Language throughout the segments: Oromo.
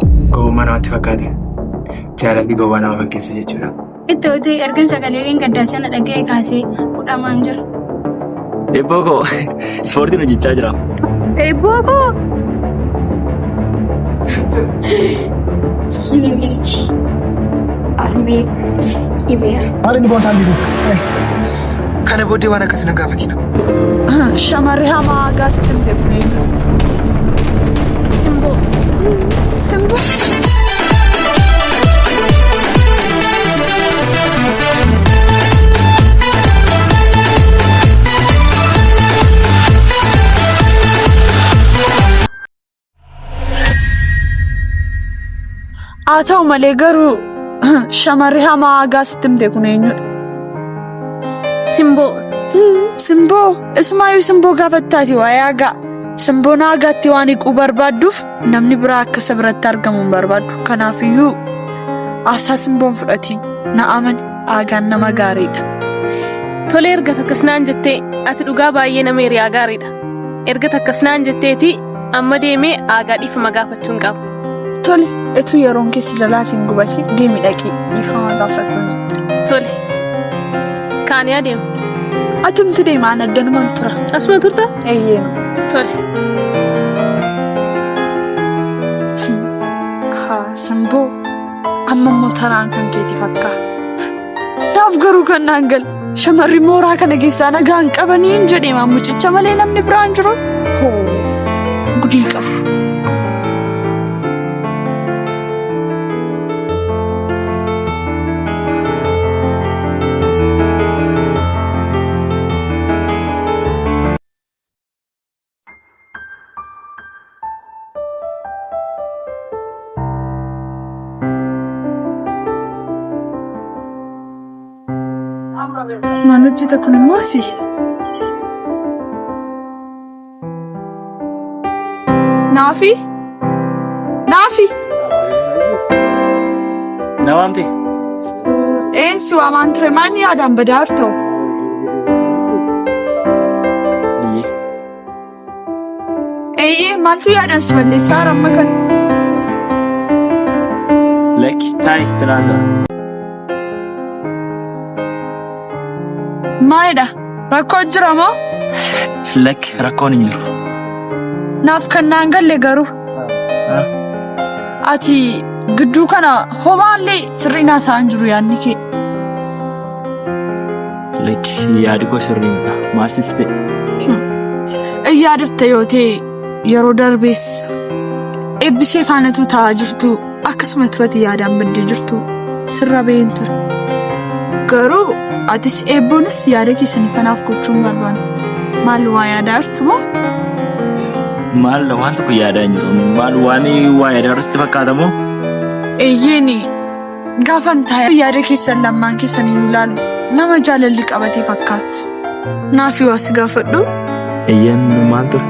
Gowwummaa namatti fakkaate. Jaalalli gowwaa nama fakkeessa jechuudha. Itti ergan sagaleen gaddaa sana dhaga'ee kaasee fudhamaan jira. Eebboo koo ispoortiin hojjechaa jira. Eebboo koo! Sibiilti. Armee dhibeera. Maal inni boosaan bitu? Kana booddee waan akkasii na gaafatina. Shamarree hamaa gaasitti himte kuneenu. Simboo. Simboo. Haa ta'u malee garuu shamarree hamaa gaasitti himte kuneenyudha. Simboo. Simboo ismaayyuu simboo gaafattaati waa'ee aagaa. Simboon aagaatti waan hiquu barbaadduuf namni biraa akka isa biratti argamu hin barbaaddu. Kanaafiyyuu aasaa simboon fudhatiin na amani aagaan nama gaariidha. Tole erga takkasnaan jettee ati dhugaa baay'ee nama hiriyaa gaariidha. Erga takkasnaan jetteeti amma deemee aagaa dhiifama gaafachuun qaba. Tole etu yeroon keessi jalaatiin gubate deemi dhaqii dhiifama gaafadhuuni. Tole kaanii adeemu. Atumti deemaan addanumaan tura. Asuma turta? Eeyyeenu. Tole. Simboo amma immoo taraan kan keeti fakkaata. Naaf garuu kan naan galu shamarri mooraa kana keessaa nagaan qabaniin jedhee mucicha malee namni biraan jiru. Hoo gudii qaba. Maal hojjeta kun immoo asii? Naafi? Naafi? Na waamte? Eensi waamaan ture maanni yaadaan badaaf ta'u? Eeyyee maaltu yaadaan si balleessaa ramma kana? Lakki taa'is tiraasa. Maalidha? Rakkoo jira moo? Lakki rakkoon hin jiru. Naaf kan naan galle garuu. Ati gidduu kana homaallee sirrii naa ta'an jiru yaadni kee. Lakki yaadi koo sirriidha. Maal sitti ta'e? Yaadatta yoo ta'e yeroo darbees eebbisee faanatu taa'aa jirtu akkasumatti ati yaadaan baddee jirtu sirra ba'een ture. Garuu atis eebbonis yaada keessanii fanaaf gochuun barbaadu. Maal waa yaadaa jirtu moo? Maal waan tokko yaadaa hin jiru. Maal waan waa yaadaa irratti fakkaata moo? Eeyyeeni gaafan taa'ee yaada keessan lamaan keessanii ilaalu nama jaalalli qabatee fakkaattu. Naafi waa si gaafadhu. Eeyyeen maal ture?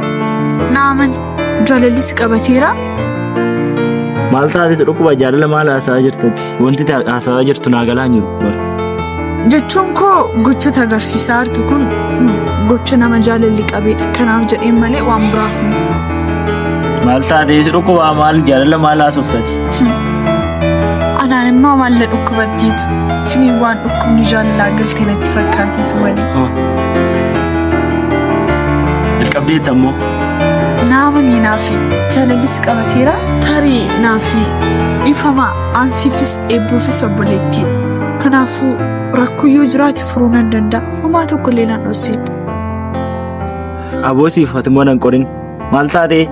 Naaman jaalallis qabateera. Maal taatee dhukkuba jaalala maal haasa'aa jirtati? Wanti haasa'aa jirtu naa galaa hin jiru. Jechuun koo gocha agarsiisaa jirtu kun gocha nama jaalalli qabeedha. Kanaaf jedheen malee waan biraaf hin. Maal taatee dhukkuba maal jaalala maal haasoftaati? Anaan immoo maalla dhukkubattiitu. Sinii waan dhukkubni jaalalaa galtee natti fakkaatiitu waliin. Jalqabdeetta ammoo? Naamanii naafi jaalallis qabateera. Tarii naafi ifamaa ansiifis eebbuufis obboleettii. Kanaafuu rakkoo yoo jiraate furuu nan danda'a. Homaa tokkollee nan dhoosiidha. Aboosiif hatimmoo nan qorin. Maal taatee?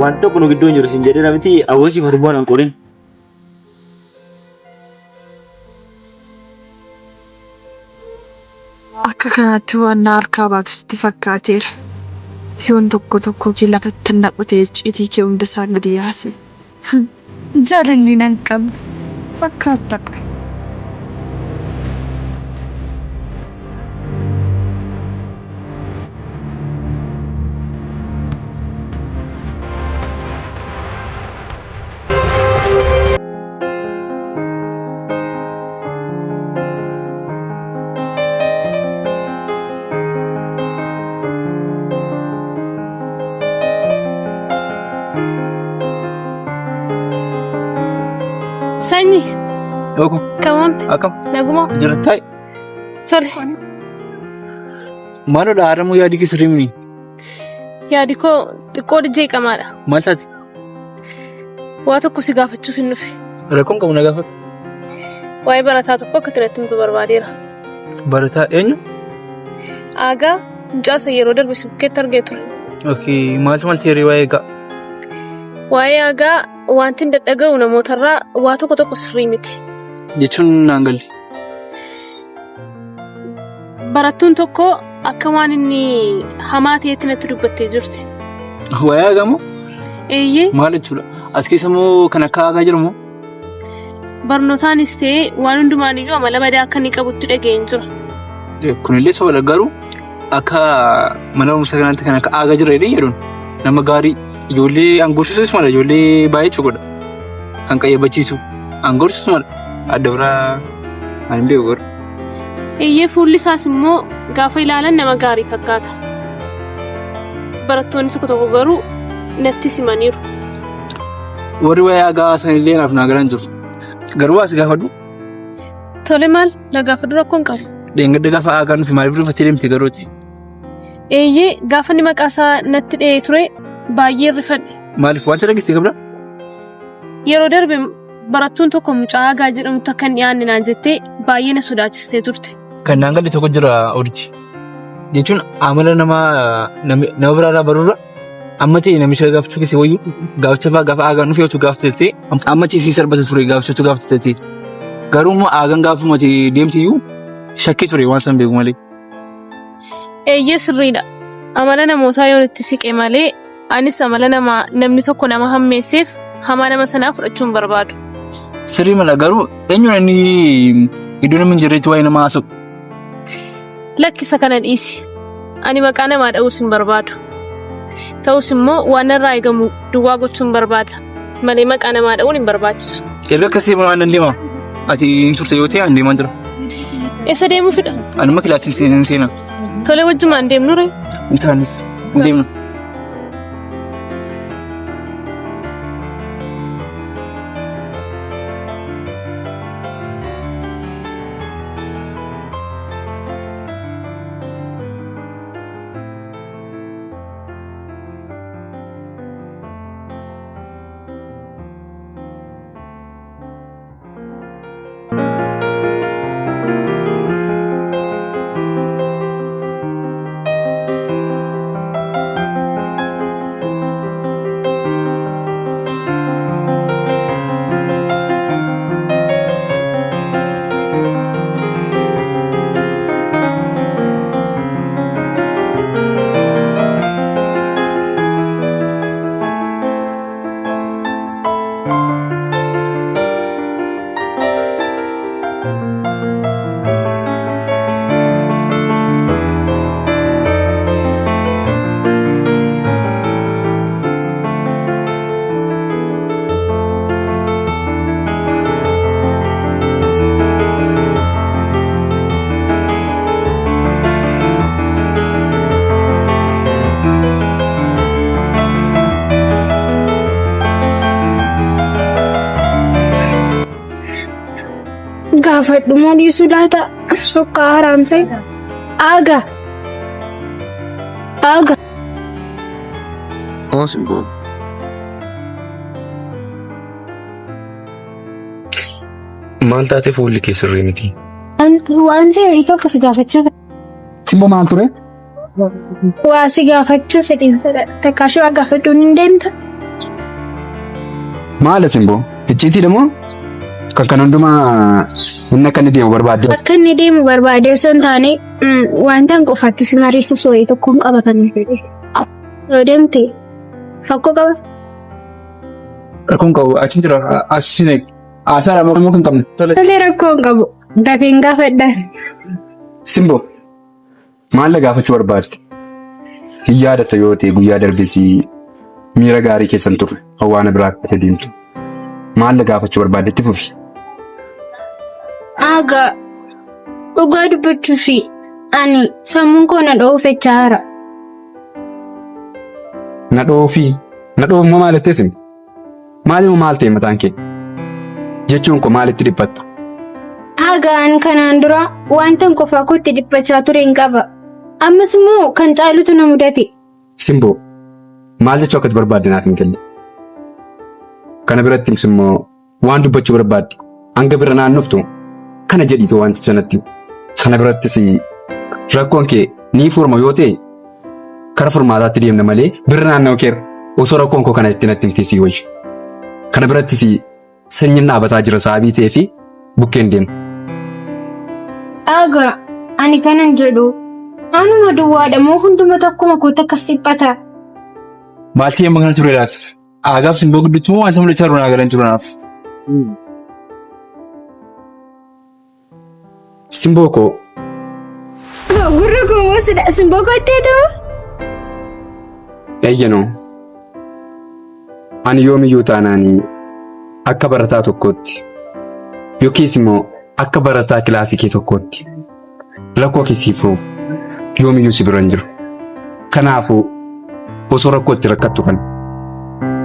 Waan tokko nu gidduu hin jiru sin jedhee namiti aboosiif hatimmoo nan qorin. Akka kanatti waan na harkaa baatu sitti fakkaateera. Yoon tokko lafatti naqutee icciitii kee hunda isaa gadi yaase. Jaalalli nan qabna. Fakkaata. Sanyi. Yooku. Kamoonte. Akkam. Nagumoo. Jiratai. Tole. Maalodha haramuu yaadii keessatti himni. Yaadi koo xiqqoo dijjee qamaadha. Maal taati? Waa tokko si gaafachuuf hin dhufe. Rakkoon qabu na gaafadhu. Waa'ee barataa tokko akka tirratti himtu barbaadeera. Barataa eenyu? Aagaa mucaasa yeroo darbe si bukkeetti argee ture. Okay, maaltu teerii waa'ee egaa? Waa'ee aagaa wanti hin dadhaga'u namootarraa waa tokko tokko sirrii miti. Jechuun naan galli. Barattuun tokko akka waan inni hamaa ta'etti natti dubbattee jirti. Waa'ee aagaa moo? Eeyyee. Maal jechuudha? As keessa moo kan akka aagaa jiru moo? Barnootaanis ta'ee waan hundumaaniyyuu amala badaa akka inni qabutti dhaga'een jira. Kunillee soba garuu akka mana barumsaa kanaatti kan akka aagaa jira jedhuun nama gaarii ijoollee angorsiisus mala ijoollee baay'ee chuqudha. Kan qayyabachiisu angorsiisus mala adda biraa ani beeku godhu. Eeyyee fuulli isaas immoo gaafa ilaalan nama gaarii fakkaata. Barattoonni tokko tokko garuu natti simaniiru. Warri waa'ee aagaa sanillee naaf naa galan jiru. Garuu as gaafadhu. Tole maal na gaafadhu rakkoon qabu. Dheengadda gaafa aagaa nufi maaliif rifattee deemte garooti? Eeyyee gaafa inni maqaasaa natti dhahee ture baay'ee rifadhe. Maaliif wanta dhageessee qabda? Yeroo darbe barattuun tokko mucaa aagaa jedhamutti akka hin dhiyaanne naan jettee baay'ee na sodaachistee turte. Kan naan galle tokko jira Oodichi. Jechuun amala nama biraarraa baruurra amma ta'e namicha gaafachuu keessee wayyuu gaaficha fa'aa gaafa aagaan nufi yoo gaafate amma ciisii sarbata ture gaafichatu gaafate garuu immoo aagaan gaafuma deemtiyyuu shakkii ture waan san beeku malee. Eeyyee sirriidha. Amala namootaa yoo itti siqe malee anis amala namni tokko nama hammeesseef hamaa nama sanaa fudhachuun barbaadu. Sirrii mala garuu eenyuun inni iddoo namni hin jirreetti waa'ee nama haasa'u. Lakkisa kana dhiisi. Ani maqaa namaa dha'uus hin barbaadu. Ta'us immoo waan irraa eegamu duwwaa gochuun barbaada. Malee maqaa namaa dha'uun hin barbaachisu. Erga akkasii waan nan deema. Ati hin turte yoo ta'e an deemaa jira. Eessa deemuufidha? Anuma kilaasii seenaa. Tole wajjumaan deemnu ree? Intaanis hin deemnu. Gaafadhu moo dhiisuu laata? Sokkaa haaraamsee. Aagaa. Aagaa. Simbo. Maal taatee fuulli kee sirrii miti? Waan ta'eef tokko si gaafachuu fedha. Simbo maal ture? Waa si gaafachuu fedhiinsa takkaashii waa gaafadhuun hin deemta? Maala Simbo? Icciitii demoo? Kan kana hundumaa inni akka inni deemu barbaadde. Akka inni deemu barbaade osoo hin taane wanta hin qofaatti si mariisuuf wayii tokkoon qaba kan fedhe. Yoo deemte rakkoo qaba. Rakkoon qabu achi jira asii haasaa rakkoo kan qabne. Tolee rakkoo hin qabu. Dafeen gaafadhaan. Simbo maal gaafachuu barbaadde? Hin yaadatta yoo ta'e guyyaa darbesii miira gaarii keessan turre hawwaana biraa akka deemtu. Maal gaafachuu barbaaddetti fufi? Aagaa dhugaa dubbachuu fi ani sammuun koo na dhoofachaa jira. Na dhoofi? Na dhoofuma maalittees maaliif maal ta'e mataan kee? Jechuun koo maalitti dhiphatta? Hagaan kanaan dura wantan qofaa kootti dhiphachaa ture hin qaba. Ammas immoo kan caalutu na mudate. Simboo maal jechuu akkati barbaadde naaf hin galle. Kana biratti immoo waan dubbachuu barbaadde hanga bira naannoftu kana jedhiitu wanticha natti. Sana birattis rakkoon kee ni furma yoo ta'e kara furmaataatti deemna malee bira naannoo kee osoo rakkoon koo kana itti natti himteessi wayya. Kana birattis sanyiin dhaabataa jira sababii ta'ee fi bukkeen deemna. Hagaa ani kanan jedhu anuma duwwaadha moo hunduma tokkuma kootti akkas dhiphata. Maatii amma kana ture laata? Agaaf simboo gidduutti moo wanta mul'achaa jiru naa galan jiru naaf? Simboo koo. Gurra koo moo simboo koottee ta'u? Eeyyanoo. Ani yoomiyyuu taanaanii akka barataa tokkootti yookiis immoo akka barataa kilaasii kee tokkootti rakkoo keessii furuuf yoomiyyuu si bira hin jiru. Kanaafuu osoo rakkoo itti rakkattu kan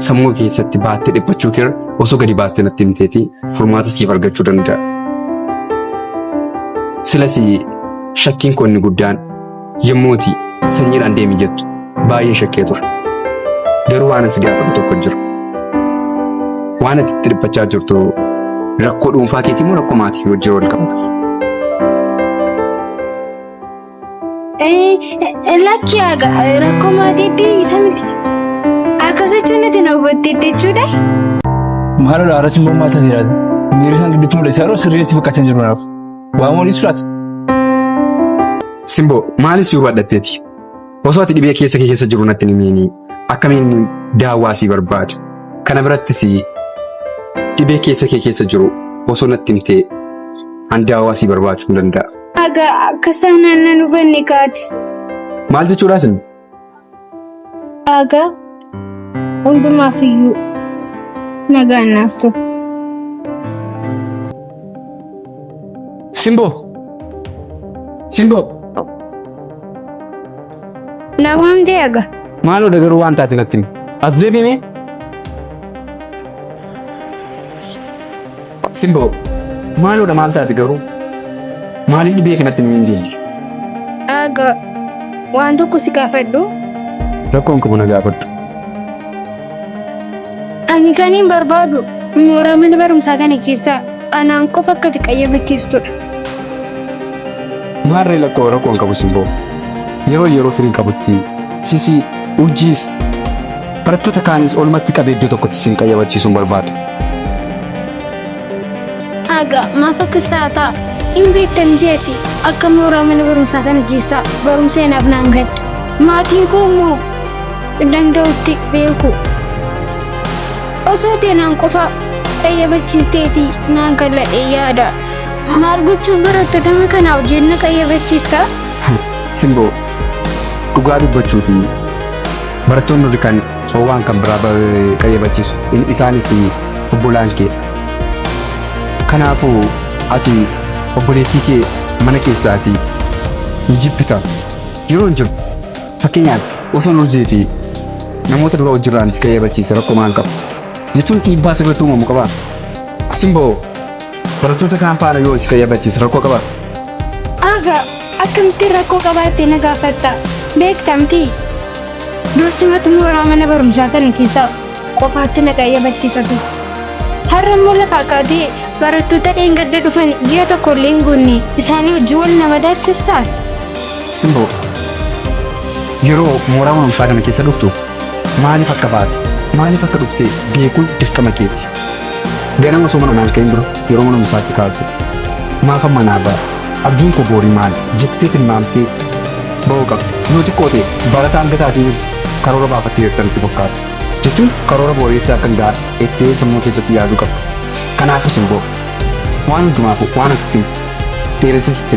sammuu keessatti baattee dhiphachuu kee osoo gadi baattee natti himteetii furmaata siif argachuu danda'a. Silas shakkiin koo inni guddaan yommuuti sanyiidhaan deemi jettu baay'ee shakkee ture. Garuu waan asi gaafatu tokko jira. Waan ati itti dhiphachaa jirtu rakkoo dhuunfaa keetii moo rakkoo maatii wajjin wal qabata? Lakki rakkoo maatiitti isa miti. Akkas jechuun itti na hubatteetti jechuudha. Maaloo dhaara simboo maal taatee jiraata? Miirri isaan gidduutti mul'isa yeroo sirriitti fakkaachaa jiru naaf. Waa moolii suraata? Simboo maalis yoo badhatteeti? Osoo ati dhibee keessa kee keessa jiru natti himiini akkamiin daawwaa si barbaadu? Kana birattis dhibee keessa kee keessa jiru osoo natti himtee an daawwaa si barbaachuu hin danda'a. Hagaa akkas taanaan nan hubanne kaati. Maal jechuudhaa sin? Hagaa hundumaaf iyyuu nagaan naaf ta'u. Simboo! Simboo! Na waamtee hagaa. Maaloo dagaruu waan taate natti himi. As deebimee? Simboo maaloodha maal taate garuu? Maaliif dhibee kanatti nu hin deemne? Hagaa waan tokko si gaafadhu. Rakkoon qabu na gaafadhu. Ani kan hin barbaadu mooraa mana barumsaa kana keessaa anaan qofa akka itti qayyabachiistudha. Maarree rakkoon qabu Simboo. Yeroo firii qabutti sisi urjiis barattoota kaanis olmatti qabee iddoo tokkotti sin qayyabachiisuun barbaadu. Hagaa maaf akkas taata? Hin beektamteeti akka mooraa mana barumsaa kana keessaa barumsa naaf naan gadda. Maatiin koo immoo danda'utti beeku. Osoo teenaan qofa qayyabachiisteeti naan kalladhee yaada. Maal gochuun barattoota kanaaf jenna qayyabachiista? Simboo dhugaa dubbachuu fi barattoonni kan waan kan biraa qayyabachiisu isaanis obbolaan kee. Kanaafuu ati obboleettii kee mana keessaatii hin jibbita. Yeroo hin jiru fakkeenyaaf osoo urjii fi namoota dura hojirraanis qayyabachiisa rakkoo maal qabu jechuun dhiibbaa sirriitti uumamu qabaa. Simboo barattoota kaan faana yoo si qayyabachiisa rakkoo qabaa. Hagaa akkamitti rakkoo qabaattee na gaafatta? Beektamtii dursimatu mooraa mana barumsaa kana keessaa qofaatti na qayyabachiisatu. Har'a immoo lafa kaatee barattoota dheengadda dhufan ji'a tokkollee hin guunne isaanii wajjin wal nama daattis taate. Simboo yeroo mooraa barumsaa kana keessa dhuftu maaliif akka baate maaliif akka dhuftee beekuun dirqama keeti. Ganama osoo mana naaf ka'in dura yeroo mana barumsaatti kaatu maaf amma naa ba'a abjuun koo boorii maali jettee tilmaamtee ba'uu qabdi. Yoo xiqqoo ta'e barataan gataatiin karoora baafattee jirtanitti fakkaata. Jechuun karoora booreessaa akka hin gaadhe ittee sammuu keessatti yaaduu qabdu. Kanaafuu Simboo waan hundumaafuu waan asitti dheeressatti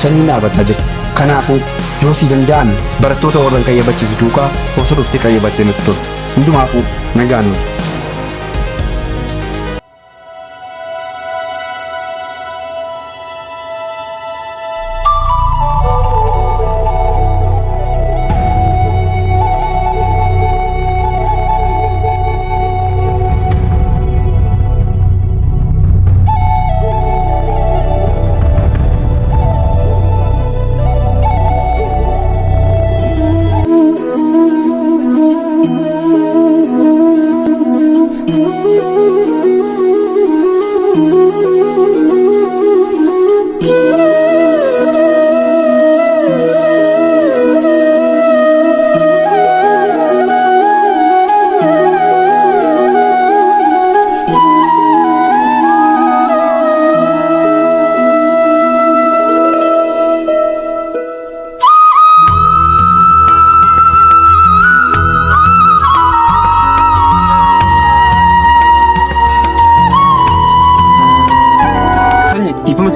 sanyii dhaabbataa jira. Kanaafuu yoo si danda'an barattoota warra qayyabachiisu duukaa osoo dhuftee qayyabattee nutti tola. Hundumaafuu nagaan nuti.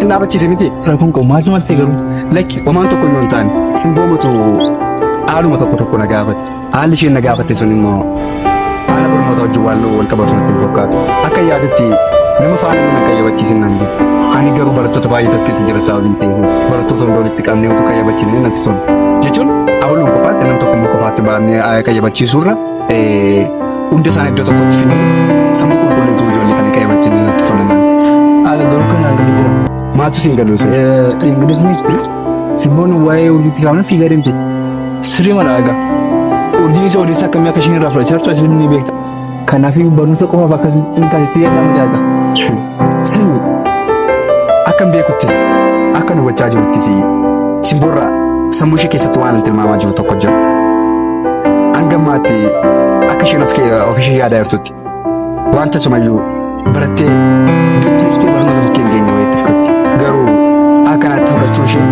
sin dhaabachiise miti. Rakkoon qabu maal maal ta'e garuu. Lakki homaan tokko yoo hin taane simboomatu haaluma tokko na gaafate. Haalli isheen na gaafatte sun immoo haala barnoota wajjin waan wal qabatu natti fakkaatu. Akka yaadutti nama faana nama qayyabachiisin naan jiru. Ani garuu barattoota baay'eetas keessa jira sababii ta'eef barattoota hunda walitti qabnee utuu qayyabachiisnee natti tola. Jechuun abaluun qofaatti nam tokko qofaatti baannee qayyabachiisuurra hunda isaan iddoo tokkotti finne sammuu qulqulluutu ijoollee kana qayyabachiisnee natti tola. Haala garuu kanaan galii jira. Maaltu siin galuuse? Ingilizii simboon waa'ee urjiitti kaa'amna fiigaa deemte. Sirrii mana egaa. Urjiin isa odeessa akkamii akka isheen irraa fudhachaa jirtu isin ni beekta. Kanaaf barnoota qofaaf akkas hin taatetti yaadamu jaata. Sani akkam beekuttis akka nu hubachaa jiruttis simboorraa sammuu ishee keessatti waan tilmaamaa jiru tokko jira. Hangammaatti akka isheen of ishee yaadaa jirtutti wanta sumayyuu barattee dubbiftee barnoota bukkeen keenya wayiitti fudhatti. Garuu akkanaatti fudhachuu ishee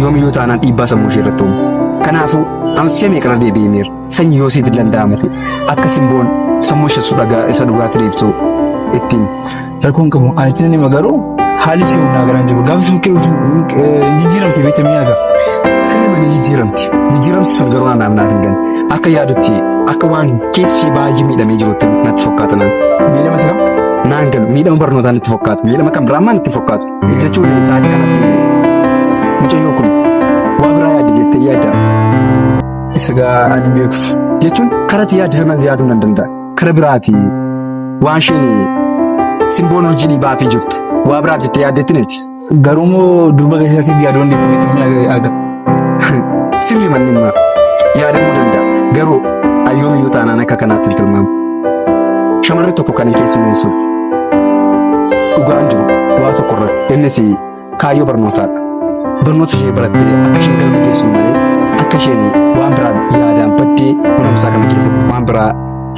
yoomiyyuu taanaan dhiibbaa sammuu ishee irratti uumu. Kanaafuu amsee meeqarra deebi'ee miira sanyii Yoosiif hin danda'amate akka simboon sammuu ishee isa dhugaatii deebisuu ittiin. Rakkoon qabu anitti nama garuu haalli si humnaa garaan jiru gaafa suuqee jijjiiramte beektamee aga. Sirriima ni jijjiiramti. Jijjiiramti sun garuu naaf hin galle. Akka yaadutti akka waan keessi ishee baay'ee miidhamee jirutti natti fakkaata naan. Miidhama isa kam? Naan galu miidhama barnootaa natti fakkaatu miidhama kan biraamaa natti fakkaatu jechuun sa'aatii kanatti mucayyoo kun waa biraa yaadde jettee yaadda. Isa gaa ani beeku jechuun karatti yaadde sanas yaaduu nan danda'a. Kara biraati waan isheen simboon urjiin baafii jirtu waa biraaf jettee yaaddetti neeti. Garuu moo duuba keessatti yaaduu dandeessi aga. Sirrii mannimmaa yaadamuu danda'a garuu ayyoomiyyuu taanaan akka kanaatti hin tilmaamu. Shamarri tokko kan hin keessummeessu dhugaan jiru waa tokko irratti innis kaayyoo barnootaadha. Barnoota ishee barattee akka isheen galma geessu malee akka isheen waan biraa yaadaan baddee barumsaa kana keessatti waan biraa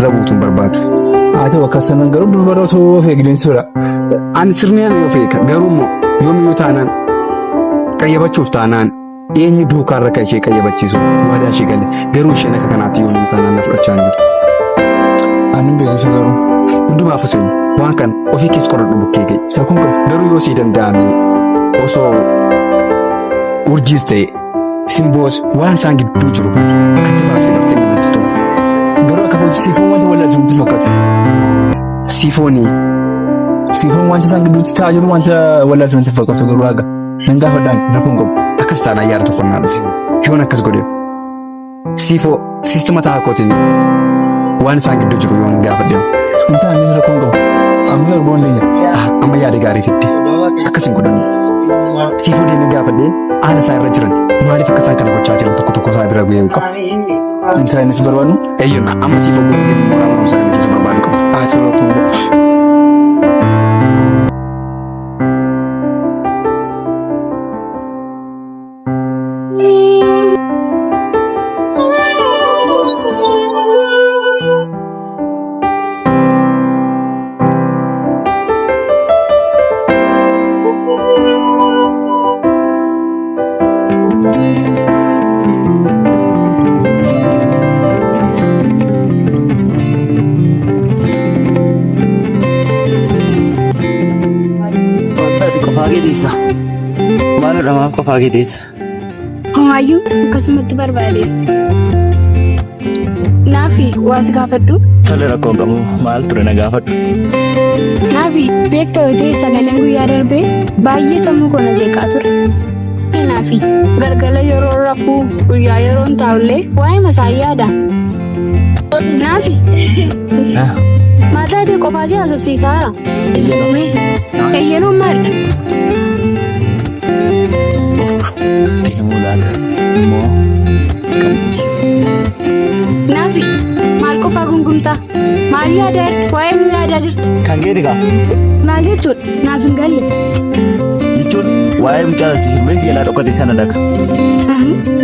rabuutu hin barbaadu. Haa ta'u akka sanan garuu dubartoota of eegdeensuudha. Ani sirnaan of eega garuu immoo yoomiyyuu taanaan qayyabachuuf taanaan eenyu duukaarra kan ishee qayyabachiisu waadaa ishee galee garuu isheen akka kanaatti yoomiyyuu taanaan na fudhachaa hin jirtu. Ani beeksisa garuu hundumaaf Hussein waan kan ofii keessa qoradhu bukkee ga'e. Rakkoon qabu Garuu yoo sii danda'ame osoo urjiis ta'e simboos waan isaan gidduu jiru adda baaftee bartee namatti tolu. garuu akka siifoon wanta wallaalchu nutti fakkaata. Siifoon wanta isaan gidduutti taa'aa jiru wanta wallaalchu nutti fakkaatu garuu haga nan gaafadhaan rakkoon qabu. Akkas taanaan yaada tokko naa dhufe yoon akkas godheef siifoo siistuma taa'aa kootiin waan isaan gidduu jiru yoon gaafadheef. Intaan inni rakkoon qabu amma yoo argoon deenya. Amma yaada gaarii fidde akkas hin godhannu. Siifoo deemee gaafadhee haala isaa irra jiran maaliif akka isaan kana gochaa jiran tokko isaa bira ga'ee qabu. Intaan inni si barbaadu? Eeyyana amma siifoo godhee mooraa barumsaa kana keessa barbaadu qabu. Haa ta'u rakkoon qabu. Qofaa keessa. Homaayyuu akkasumatti barbaade. Naafi waas gaafadhu. Tole rakkoon qabu maal ture na gaafadhu. Naafi beektaa yoo ta'e sagaleen guyyaa darbee baay'ee sammuu koo na jeeqaa ture. Naafi galgala yeroo rafuu guyyaa yeroo hin taa'ullee waa'ee masaa yaada. Naafi mataa ta'e qofaa si haasofsiisaara. Eeyyanuun maali? Deemuu laata immoo kamii. Naafi maal qofaa gungumtaa? Maal yaadaa jirti? Waa'ee nu yaadaa jirtu? Kan geeddigaa. Maal jechuudha? Naaf hin galle. Jechuun waa'ee mucaa sirbeessi jalaa dhokate sana dhaga.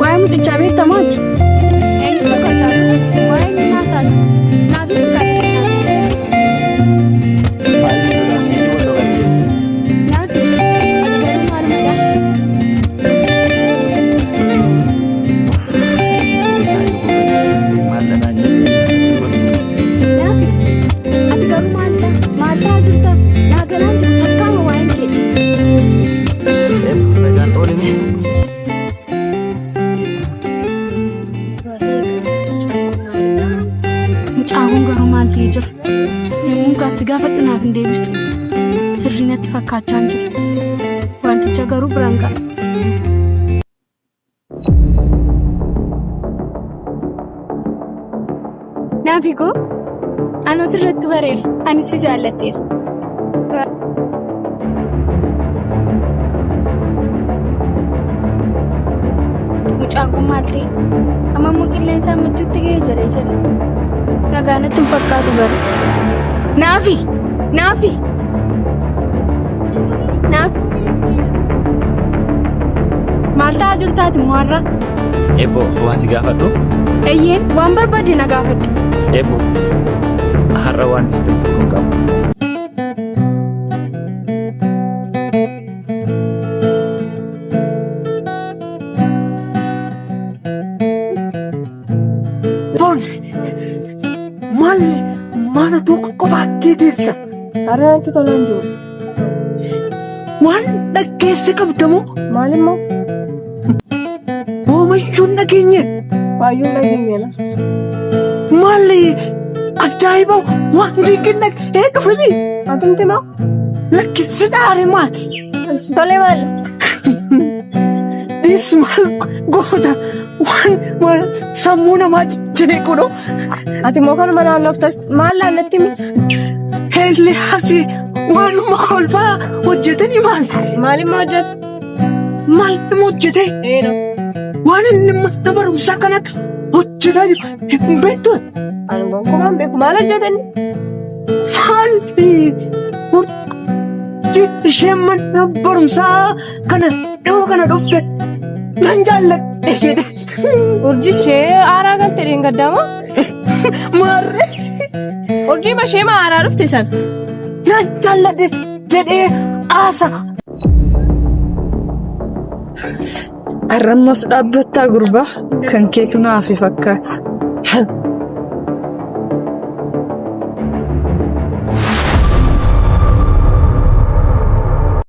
Waa'ee mucichaa beektamaati? Eenyu dhokachaa jiru? Waa'ee nu naasaa jirtu? Naaf ibsu kan kennaaf. Maal jechuudha? Eenyu wal dhokate? Naafi ati garuu maal madhaa? Naafi ati garuu maal ta'aa jirta? Naa galaan jiru takkaama waa'een kee. ittiin deebisu sirrii natti fakkaachaa hin jiru. Wanticha garuu biraan ga'a. Naafikoo ani sirratti bareera. Ani si jaalladheera. Mucaan kun maal ta'e? Amma immoo qilleensa machuutti ga'ee jedhee. Nagaa natti hin fakkaatu bara. Naafi! Maal ta'aa jirtaati mo'arra? Eebbo waan si gaafadhu? Eeyyeen waan barbaade na gaafadhu. Eebbo har'a waan si tokko qabu. Mana tokko qofaa keessa. Har'a itti tolaan jiru. Waan dhaggeesse qabdamoo? Maalimmoo? Oomishuun dhageenye. Baay'oon dhageenyeela. Maalli ajaa'iba waan jiginna dhufani. Atumti moo? Lakkisi dhaare maal? Tole maal? Dhiis maal goota waan sammuu namaa jedhee godhu. Ati moo kanuma naannoftas maal laallatti mi? Heelli asii waanuma kolfaa hojjetanii maal? Maalimmoo hojjetu? Maal nama hojjete? Eero. Waan inni mana barumsaa kanatti hojjetaa jiru hin beektu? Ani gonkumaan beeku maal hojjetani? Maalli isheen mana barumsaa kana dhiyoo kana dhufte nan jaalladhe jedhe. Urjii ishee aaraa galte dheengaddaama? Maarree? Urjii ishee maa aaraa dhufte san? Nan jaalladhe jedhee haasa. Arrammas dhaabbattaa gurbaa kan keetu naafi fakkaata.